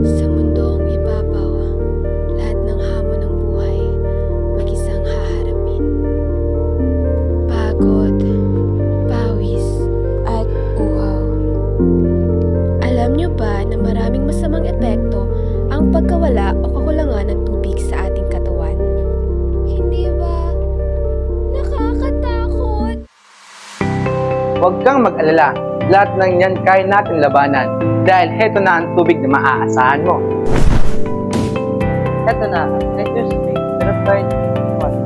Sa mundong ibabaw, lahat ng hamon ng buhay mag-isang haharapin. Pagod, pawis, at uhaw. Alam niyo ba na maraming masamang epekto ang pagkawala o kakulangan ng tubig sa ating katawan? Hindi ba? Nakakatakot! Huwag kang mag-alala. Lahat ng yan kaya natin labanan dahil heto na ang tubig na maaasahan mo. Heto na, Nature's Spring Purified Drinking Water.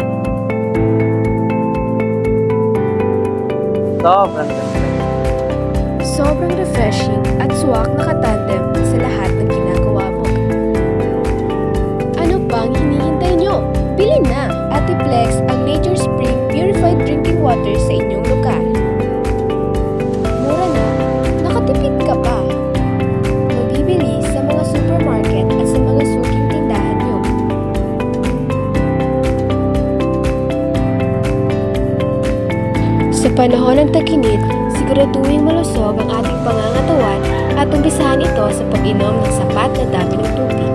Sobrang ganda. Sobrang refreshing at swak na katandem sa lahat ng ginagawa mo. Ano pang hinihintay nyo? Bilhin na at i-flex ang Nature's Spring Purified Drinking Water sa inyong lugar. Mura na, nakatipid ka pa. Mabibili sa mga supermarket at sa mga suking tindahan nyo. Sa panahon ng tag-init, siguraduhin malusog ang ating pangangatawan at umpisahan ito sa pag-inom ng sapat na dami ng tubig.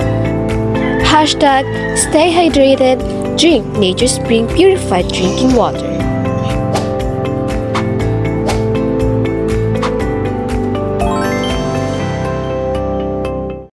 #StayHydrated, drink Nature's Spring Purified Drinking Water.